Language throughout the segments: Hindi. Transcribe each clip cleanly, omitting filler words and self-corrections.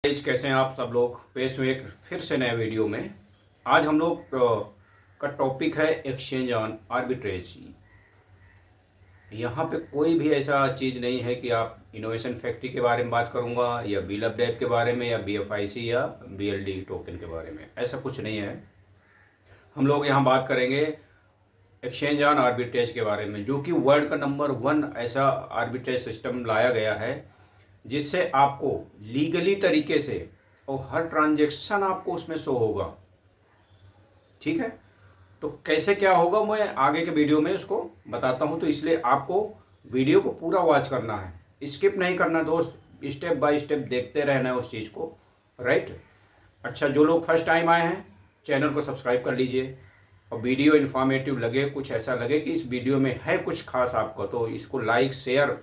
कैसे हैं आप सब लोग। पेश हुए एक फिर से नए वीडियो में। आज हम लोग का टॉपिक है एक्सचेंज ऑन आर्बिट्रेज। यहाँ पे कोई भी ऐसा चीज़ नहीं है कि आप इनोवेशन फैक्ट्री के बारे में बात करूँगा या बिल ऑफ डेट के बारे में या BFIC या BLD टोकन के बारे में, ऐसा कुछ नहीं है। हम लोग यहाँ बात करेंगे एक्सचेंज ऑन आर्बिट्रेज के बारे में, जो कि वर्ल्ड का नंबर 1 ऐसा आर्बिट्रेज सिस्टम लाया गया है जिससे आपको लीगली तरीके से और हर ट्रांजैक्शन आपको उसमें शो होगा। ठीक है, तो कैसे क्या होगा मैं आगे के वीडियो में उसको बताता हूं, तो इसलिए आपको वीडियो को पूरा वॉच करना है, स्किप नहीं करना दोस्त, स्टेप बाय स्टेप देखते रहना है उस चीज़ को। राइट। अच्छा, जो लोग फर्स्ट टाइम आए हैं चैनल को सब्सक्राइब कर लीजिए, और वीडियो इन्फॉर्मेटिव लगे, कुछ ऐसा लगे कि इस वीडियो में है कुछ खास आपको, तो इसको लाइक शेयर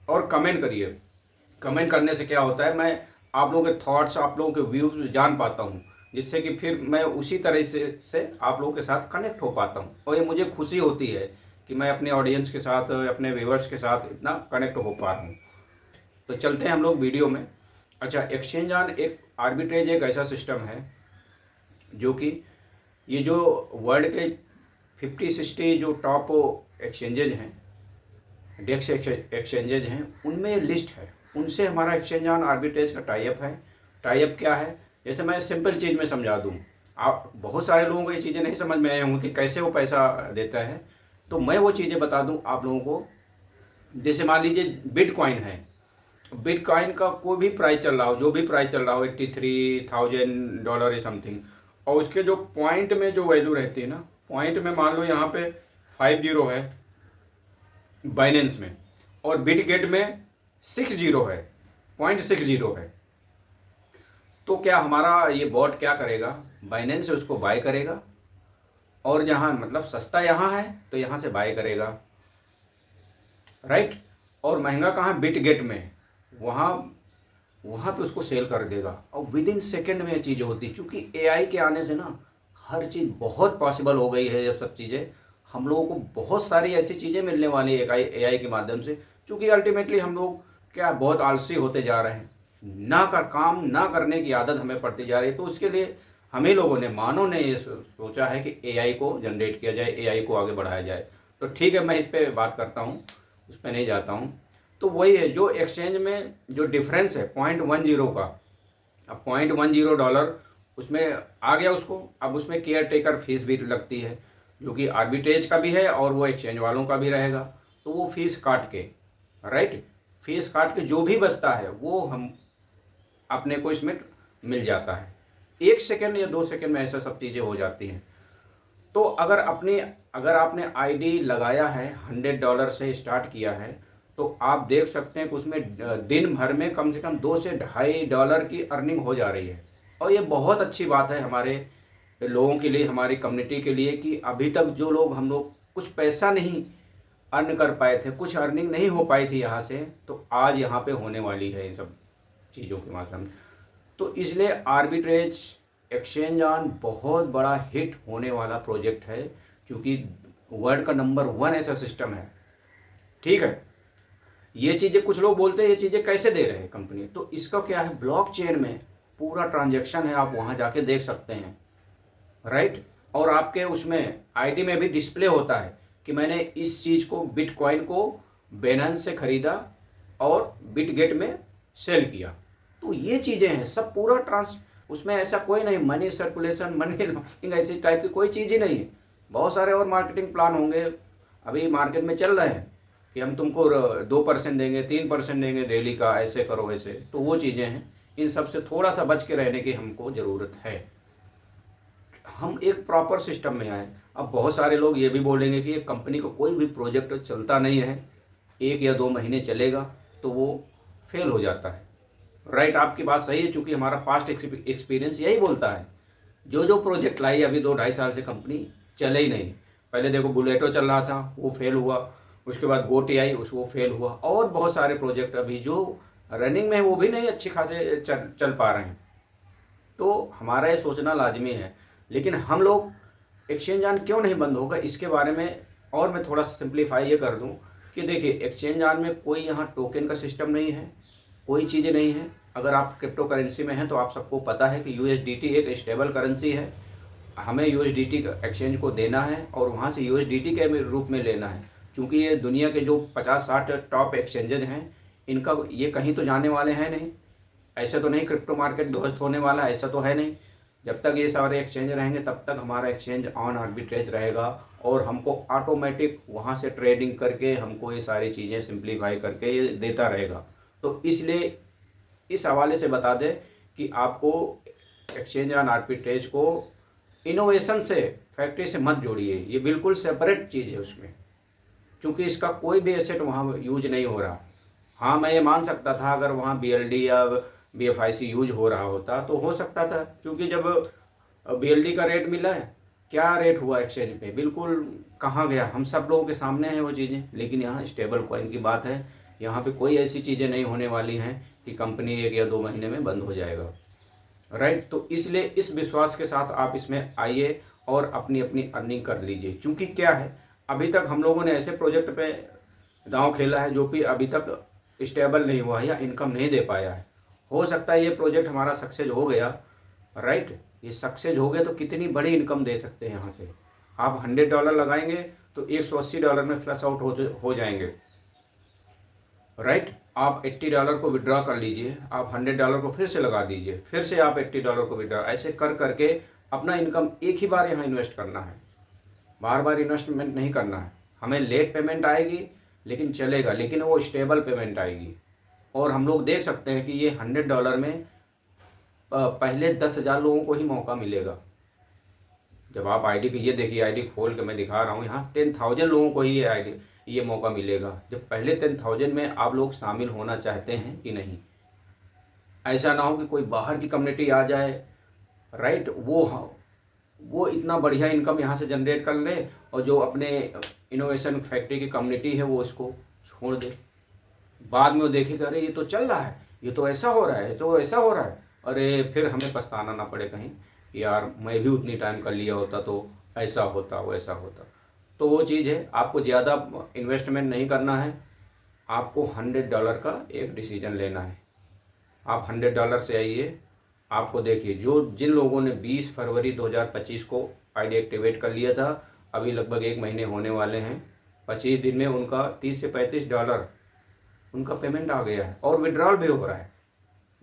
और कमेंट करिए। कमेंट करने से क्या होता है, मैं आप लोगों के थॉट्स, आप लोगों के व्यूज़ जान पाता हूँ, जिससे कि फिर मैं उसी तरह से आप लोगों के साथ कनेक्ट हो पाता हूँ, और ये मुझे खुशी होती है कि मैं अपने ऑडियंस के साथ, अपने व्यूअर्स के साथ इतना कनेक्ट हो पा रहा हूँ। तो चलते हैं हम लोग वीडियो में। अच्छा, एक्सचेंज ऑन एक आर्बिट्रेज एक ऐसा सिस्टम है जो कि ये जो वर्ल्ड के 50-60 जो टॉप एक्सचेंजेज हैं, डेक्स एक्सचेंजेज हैं, उनमें ये लिस्ट है। उनसे हमारा एक्सचेंज ऑन आर्बिट्रेज का टाइप है। टाइप क्या है, जैसे मैं सिंपल चीज़ में समझा दूँ, आप बहुत सारे लोगों को ये चीज़ें नहीं समझ में आए होंगे कि कैसे वो पैसा देता है, तो मैं वो चीज़ें बता दूँ आप लोगों को। जैसे मान लीजिए बिटकॉइन है, बिटकॉइन का कोई भी प्राइस चल रहा हो, जो भी प्राइस चल रहा हो, $83,000 या समथिंग, और उसके जो पॉइंट में जो वैल्यू रहती है ना, पॉइंट में मान लो यहाँ पे 50 है बाइनेंस में, और बिटगेट में 60 है, 0.60 है, तो क्या हमारा ये बॉट क्या करेगा, बाइनेंस से उसको बाय करेगा, और जहाँ मतलब सस्ता यहाँ है तो यहाँ से बाय करेगा। राइट। और महंगा कहाँ, बिटगेट में, वहाँ वहाँ पे उसको सेल कर देगा, और विद इन सेकेंड में ये चीज़ होती है। क्योंकि AI के आने से ना हर चीज़ बहुत पॉसिबल हो गई है। जब सब चीज़ें, हम लोगों को बहुत सारी ऐसी चीज़ें मिलने वाली है AI के माध्यम से, क्योंकि अल्टीमेटली हम लोग क्या बहुत आलसी होते जा रहे हैं, काम ना करने की आदत हमें पड़ती जा रही है। तो उसके लिए हमें लोगों ने, मानव ने ये सोचा है कि AI को जनरेट किया जाए, AI को आगे बढ़ाया जाए। तो ठीक है, मैं इस पर बात करता हूँ, उस पर नहीं जाता हूँ। तो वही है जो एक्सचेंज में जो डिफरेंस है 0.10 का, अब $0.10 उसमें आ गया उसको, अब उसमें केयर टेकर फीस भी लगती है, जो कि आर्बिट्रेज का भी है और वो एक्सचेंज वालों का भी रहेगा। तो वो फीस काट के, राइट, फीस काट के जो भी बचता है वो हम अपने को इसमें मिल जाता है। 1 सेकेंड या 2 सेकेंड में ऐसा सब चीज़ें हो जाती हैं। तो अगर आपने ID लगाया है, $100 से स्टार्ट किया है, तो आप देख सकते हैं कि उसमें दिन भर में कम से कम 2 से $2.5 की अर्निंग हो जा रही है। और ये बहुत अच्छी बात है हमारे लोगों के लिए, हमारी कम्युनिटी के लिए, कि अभी तक जो लोग, हम लोग कुछ पैसा नहीं अर्न कर पाए थे, कुछ अर्निंग नहीं हो पाई थी यहाँ से, तो आज यहाँ पे होने वाली है इन सब चीज़ों के माध्यम से। तो इसलिए आर्बिट्रेज एक्सचेंज ऑन बहुत बड़ा हिट होने वाला प्रोजेक्ट है, क्योंकि वर्ल्ड का नंबर 1 ऐसा सिस्टम है। ठीक है, ये चीज़ें कुछ लोग बोलते हैं ये चीज़ें कैसे दे रहे हैं कंपनी, तो इसका क्या है, ब्लॉकचेन में पूरा ट्रांजैक्शन है, आप वहाँ जाके देख सकते हैं। राइट। और आपके उसमें ID में भी डिस्प्ले होता है कि मैंने इस चीज़ को, बिटकॉइन को बेनेंस से ख़रीदा और बिटगेट में सेल किया। तो ये चीज़ें हैं सब, पूरा उसमें ऐसा कोई नहीं, मनी सर्कुलेशन, मनी लॉन्ड्रिंग ऐसी टाइप की कोई चीज़ ही नहीं है। बहुत सारे और मार्केटिंग प्लान होंगे, अभी मार्केट में चल रहे हैं कि हम तुमको 2% देंगे, 3% देंगे डेली का, ऐसे करो ऐसे, तो वो चीज़ें हैं। इन सब से थोड़ा सा बच के रहने की हमको ज़रूरत है। हम एक प्रॉपर सिस्टम में आए। अब बहुत सारे लोग ये भी बोलेंगे कि एक कंपनी को कोई भी प्रोजेक्ट चलता नहीं है, 1 या 2 महीने चलेगा तो वो फेल हो जाता है। राइट, आपकी बात सही है, चूँकि हमारा पास्ट एक्सपीरियंस यही बोलता है। जो प्रोजेक्ट लाई अभी 2-2.5 साल से कंपनी चले ही नहीं। पहले देखो बुलेटो चल रहा था, वो फेल हुआ, उसके बाद गोटी आई, वो फेल हुआ, और बहुत सारे प्रोजेक्ट अभी जो रनिंग में है वो भी नहीं अच्छी खासे चल पा रहे हैं। तो हमारा ये सोचना लाजमी है। लेकिन हम लोग एक्सचेंज ऑन क्यों नहीं बंद होगा, इसके बारे में और मैं थोड़ा सिंप्लीफाई ये कर दूं कि देखिए, एक्सचेंज ऑन में कोई यहाँ टोकन का सिस्टम नहीं है, कोई चीज़ें नहीं है। अगर आप क्रिप्टो करेंसी में हैं तो आप सबको पता है कि यूएसडीटी एक स्टेबल करेंसी है। हमें यूएसडीटी एक्सचेंज को देना है और वहाँ से यूएसडीटी के रूप में लेना है, क्योंकि ये दुनिया के जो 50-60 टॉप एक्सचेंजेज हैं, इनका ये कहीं तो जाने वाले हैं नहीं। ऐसा तो नहीं क्रिप्टो मार्केट ध्वस्त होने वाला, ऐसा तो है नहीं। जब तक ये सारे एक्सचेंज रहेंगे तब तक हमारा एक्सचेंज ऑन आर्बिट्रेज रहेगा और हमको ऑटोमेटिक वहाँ से ट्रेडिंग करके हमको ये सारी चीज़ें सिंप्लीफाई करके ये देता रहेगा। तो इसलिए इस हवाले से बता दें कि आपको एक्सचेंज ऑन आर्बिट्रेज को इनोवेशन से, फैक्ट्री से मत जोड़िए। ये बिल्कुल सेपरेट चीज़ है उसमें, क्योंकि इसका कोई भी एसेट वहाँ यूज नहीं हो रहा। हाँ, मैं ये मान सकता था अगर वहाँ बीएलडी या बीएफआईसी यूज हो रहा होता तो हो सकता था, क्योंकि जब बीएलडी का रेट मिला है, क्या रेट हुआ एक्सचेंज पे, बिल्कुल कहाँ गया, हम सब लोगों के सामने हैं वो चीज़ें। लेकिन यहाँ स्टेबल कॉइन की बात है, यहाँ पे कोई ऐसी चीज़ें नहीं होने वाली हैं कि कंपनी 1 या 2 महीने में बंद हो जाएगा, राइट। तो इसलिए इस विश्वास के साथ आप इसमें आइए और अपनी अपनी अर्निंग कर लीजिए। क्योंकि क्या है, अभी तक हम लोगों ने ऐसे प्रोजेक्ट पे दांव खेला है जो कि अभी तक स्टेबल नहीं हुआ है या इनकम नहीं दे पाया है। हो सकता है ये प्रोजेक्ट हमारा सक्सेस हो गया, राइट। ये सक्सेस हो गया तो कितनी बड़ी इनकम दे सकते हैं यहाँ से। आप $100 लगाएंगे तो $180 में फ्लश आउट हो जाएंगे, राइट। आप $80 को विड्रॉ कर लीजिए, आप $100 को फिर से लगा दीजिए, फिर से आप $80 को विड्रॉ, ऐसे कर करके अपना इनकम एक ही बार यहाँ इन्वेस्ट करना है, बार बार इन्वेस्टमेंट नहीं करना है। हमें लेट पेमेंट आएगी लेकिन चलेगा, लेकिन वो स्टेबल पेमेंट आएगी। और हम लोग देख सकते हैं कि ये $100 में पहले 10,000 लोगों को ही मौका मिलेगा। जब आप आईडी की, ये देखिए आईडी खोल के मैं दिखा रहा हूँ, यहाँ 10,000 लोगों को ही ये मौका मिलेगा। जब पहले 10,000 में आप लोग शामिल होना चाहते हैं कि नहीं, ऐसा ना हो कि कोई बाहर की कम्युनिटी आ जाए, राइट, वो इतना बढ़िया इनकम यहाँ से जनरेट कर ले और जो अपने इनोवेशन फैक्ट्री की कम्युनिटी है वो इसको छोड़ दे। बाद में वो देखेगा अरे ये तो चल रहा है, ये तो ऐसा हो रहा है, ये तो ऐसा हो रहा है, अरे फिर हमें पछताना ना पड़े कहीं कि यार मैं भी उतनी टाइम कर लिया होता तो ऐसा होता वैसा होता। तो वो चीज़ है, आपको ज़्यादा इन्वेस्टमेंट नहीं करना है, आपको $100 का एक डिसीजन लेना है। आप $100 से आइए। आपको देखिए जिन लोगों ने 20 फरवरी 2025 को आईडी एक्टिवेट कर लिया था, अभी लगभग 1 महीने होने वाले हैं, 25 दिन में उनका $30 से $35 उनका पेमेंट आ गया है और विड्रॉल भी हो रहा है।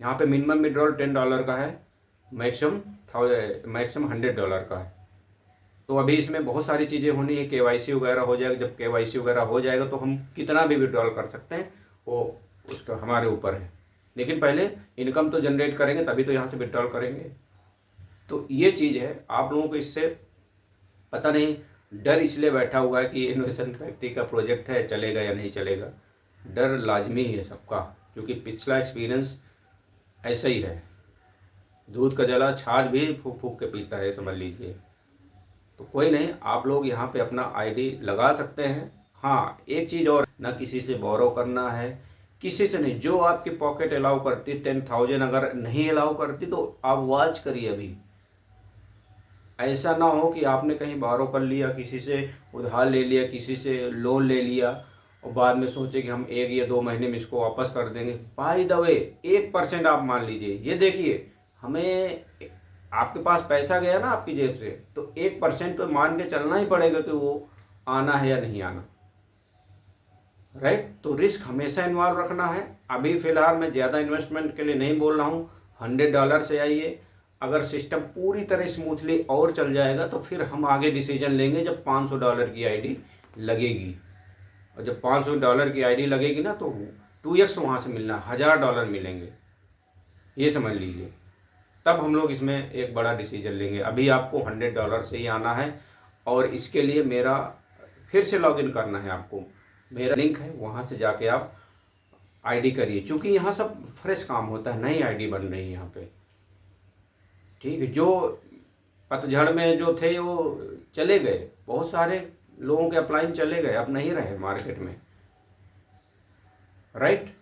यहाँ पे मिनिमम विड्रॉल $10 का है, मैक्सिमम $100 का है। तो अभी इसमें बहुत सारी चीज़ें होनी है, केवाईसी वगैरह हो जाएगा। जब केवाईसी वगैरह हो जाएगा तो हम कितना भी विड्रॉल कर सकते हैं, वो उसका हमारे ऊपर है। लेकिन पहले इनकम तो जनरेट करेंगे तभी तो यहाँ से विड्रॉल करेंगे। तो ये चीज़ है, आप लोगों को इससे पता नहीं, डर इसलिए बैठा हुआ है कि इनोवेशन फैक्ट्री का प्रोजेक्ट है, चलेगा या नहीं चलेगा। डर लाजमी है सबका, क्योंकि पिछला एक्सपीरियंस ऐसा ही है, दूध का जला छाछ भी फूक फूक के पीता है, समझ लीजिए। तो कोई नहीं, आप लोग यहाँ पे अपना आईडी लगा सकते हैं। हाँ, एक चीज़ और, ना किसी से बोरो करना है, किसी से नहीं। जो आपकी पॉकेट अलाउ करती, 10,000 अगर नहीं अलाउ करती तो आप वॉच करिए। अभी ऐसा ना हो कि आपने कहीं बोरो कर लिया, किसी से उधार ले लिया, किसी से लोन ले लिया और बाद में सोचे कि हम 1 या 2 महीने में इसको वापस कर देंगे। बाय द वे 1% आप मान लीजिए, ये देखिए, हमें आपके पास पैसा गया ना आपकी जेब से, तो 1% तो मान के चलना ही पड़ेगा कि वो आना है या नहीं आना, राइट। तो रिस्क हमेशा इन्वॉल्व रखना है। अभी फ़िलहाल मैं ज़्यादा इन्वेस्टमेंट के लिए नहीं बोल रहा हूँ, $100 से आइए। अगर सिस्टम पूरी तरह स्मूथली और चल जाएगा तो फिर हम आगे डिसीजन लेंगे जब $500 की आईडी लगेगी। और जब $500 की आईडी लगेगी ना तो 2x वहाँ से मिलना, $1,000 मिलेंगे, ये समझ लीजिए। तब हम लोग इसमें एक बड़ा डिसीजन लेंगे। अभी आपको $100 से ही आना है और इसके लिए मेरा फिर से लॉगिन करना है। आपको मेरा लिंक है, वहाँ से जाके आप आईडी करिए, क्योंकि यहाँ सब फ्रेश काम होता है, नई आईडी बन रही है यहाँ पे, ठीक है। जो पतझड़ में जो थे वो चले गए, बहुत सारे लोगों के अपलाइन चले गए, अब नहीं रहे मार्केट में, राइट।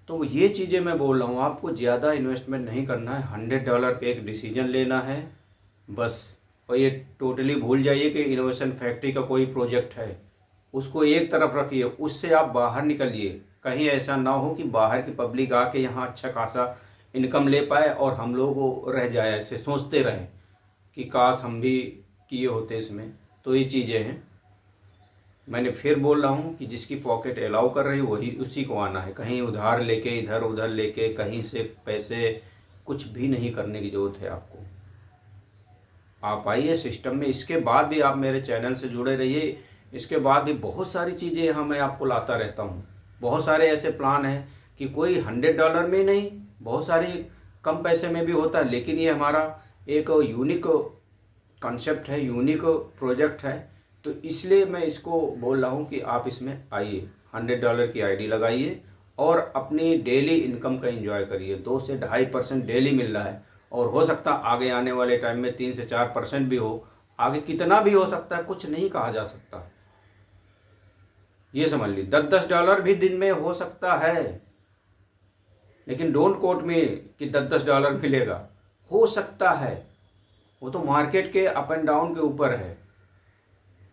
तो ये चीज़ें मैं बोल रहा हूँ, आपको ज़्यादा इन्वेस्टमेंट नहीं करना है, $100 पे एक डिसीजन लेना है बस। और ये टोटली भूल जाइए कि इनोवेशन फैक्ट्री का कोई प्रोजेक्ट है, उसको एक तरफ रखिए, उससे आप बाहर निकलिए। कहीं ऐसा ना हो कि बाहर की पब्लिक आके यहाँ अच्छा खासा इनकम ले पाए और हम लोग रह जाए, ऐसे सोचते रहें कि काश हम भी किए होते इसमें। तो ये चीज़ें हैं। मैंने फिर बोल रहा हूँ कि जिसकी पॉकेट अलाउ कर रही है वही उसी को आना है। कहीं उधार लेके, इधर उधर लेके, कहीं से पैसे कुछ भी नहीं करने की ज़रूरत है आपको। आप आइए सिस्टम में। इसके बाद भी आप मेरे चैनल से जुड़े रहिए। इसके बाद भी बहुत सारी चीज़ें यहाँ मैं आपको लाता रहता हूँ। बहुत सारे ऐसे प्लान हैं कि कोई $100 में नहीं, बहुत सारी कम पैसे में भी होता है। लेकिन ये हमारा एक यूनिक कॉन्सेप्ट है, यूनिक प्रोजेक्ट है। तो इसलिए मैं इसको बोल रहा हूँ कि आप इसमें आइए, $100 की आईडी लगाइए और अपनी डेली इनकम का एंजॉय करिए। 2 से 2.5% डेली मिल रहा है और हो सकता है आगे आने वाले टाइम में 3 से 4% भी हो। आगे कितना भी हो सकता है, कुछ नहीं कहा जा सकता। ये समझ ली, $10 भी दिन में हो सकता है, लेकिन डोंट कोट में कि $10 मिलेगा। हो सकता है, वो तो मार्केट के अप एंड डाउन के ऊपर है।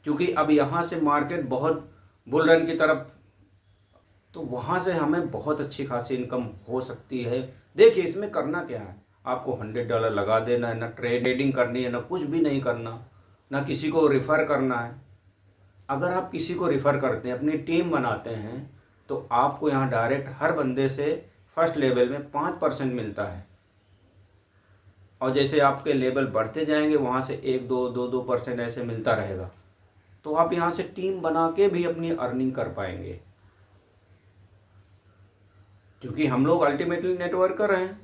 क्योंकि अब यहाँ से मार्केट बहुत बुल रन की तरफ, तो वहाँ से हमें बहुत अच्छी खासी इनकम हो सकती है। देखिए इसमें करना क्या है, आपको $100 लगा देना है, ना ट्रेडिंग करनी है, ना कुछ भी नहीं करना, ना किसी को रिफ़र करना है। अगर आप किसी को रिफ़र करते हैं, अपनी टीम बनाते हैं, तो आपको यहाँ डायरेक्ट हर बंदे से फर्स्ट लेवल में 5% मिलता है। और जैसे आपके लेवल बढ़ते जाएंगे वहाँ से 1-2% ऐसे मिलता रहेगा। तो आप यहाँ से टीम बना के भी अपनी अर्निंग कर पाएंगे। क्योंकि हम लोग अल्टीमेटली नेटवर्कर हैं,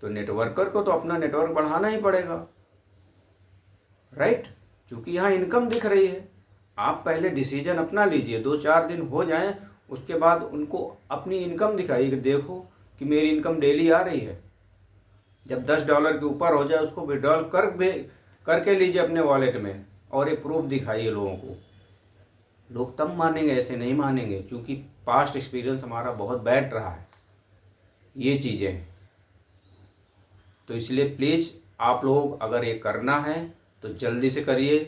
तो नेटवर्कर को तो अपना नेटवर्क बढ़ाना ही पड़ेगा, राइट। क्योंकि यहाँ इनकम दिख रही है। आप पहले डिसीजन अपना लीजिए, 2-4 दिन हो जाएं, उसके बाद उनको अपनी इनकम दिखाइए कि देखो कि मेरी इनकम डेली आ रही है। जब $10 के ऊपर हो जाए उसको विड्रॉल करके लीजिए अपने वॉलेट में और ये प्रूफ दिखाइए लोगों को। लोग तब मानेंगे, ऐसे नहीं मानेंगे, क्योंकि पास्ट एक्सपीरियंस हमारा बहुत बैड रहा है ये चीज़ें। तो इसलिए प्लीज़ आप लोग अगर ये करना है तो जल्दी से करिए।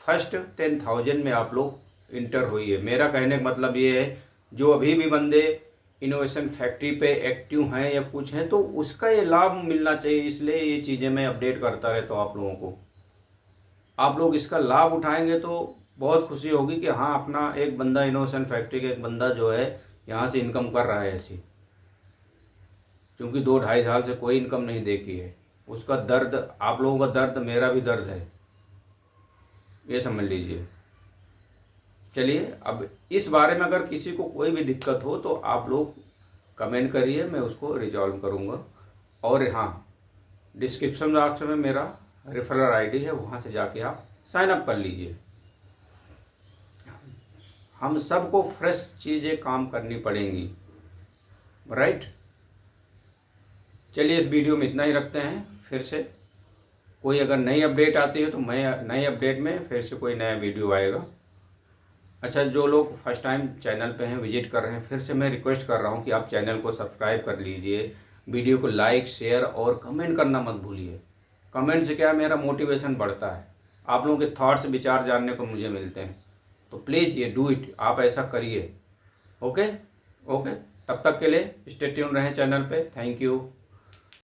फर्स्ट 10,000 में आप लोग इंटर होइए। मेरा कहने का मतलब ये है, जो अभी भी बंदे इनोवेशन फैक्ट्री पे एक्टिव हैं या कुछ हैं, तो उसका ये लाभ मिलना चाहिए। इसलिए ये चीज़ें मैं अपडेट करता रहता हूँ आप लोगों को। आप लोग इसका लाभ उठाएंगे तो बहुत खुशी होगी कि हाँ, अपना एक बंदा, इनोवेशन फैक्ट्री का एक बंदा जो है यहाँ से इनकम कर रहा है ऐसी। क्योंकि 2-2.5 साल से कोई इनकम नहीं देखी है। उसका दर्द, आप लोगों का दर्द मेरा भी दर्द है, ये समझ लीजिए। चलिए, अब इस बारे में अगर किसी को कोई भी दिक्कत हो तो आप लोग कमेंट करिए, मैं उसको रिजॉल्व करूँगा। और हाँ, डिस्क्रिप्शन बॉक्स में मेरा रेफरल आईडी है, वहाँ से जाके आप साइन अप कर लीजिए। हम सबको फ्रेश चीज़ें काम करनी पड़ेंगी, राइट। चलिए, इस वीडियो में इतना ही रखते हैं। फिर से कोई अगर नई अपडेट आती है तो मैं नई अपडेट में फिर से कोई नया वीडियो आएगा। अच्छा, जो लोग फर्स्ट टाइम चैनल पे हैं, विजिट कर रहे हैं, फिर से मैं रिक्वेस्ट कर रहा हूँ कि आप चैनल को सब्सक्राइब कर लीजिए। वीडियो को लाइक, शेयर और कमेंट करना मत भूलिए। कमेंट से क्या है, मेरा मोटिवेशन बढ़ता है। आप लोगों के थॉट्स, विचार जानने को मुझे मिलते हैं। तो प्लीज़ ये डू इट, आप ऐसा करिए। ओके ओके, तब तक के लिए स्टे ट्यून रहें चैनल पे। Thank you.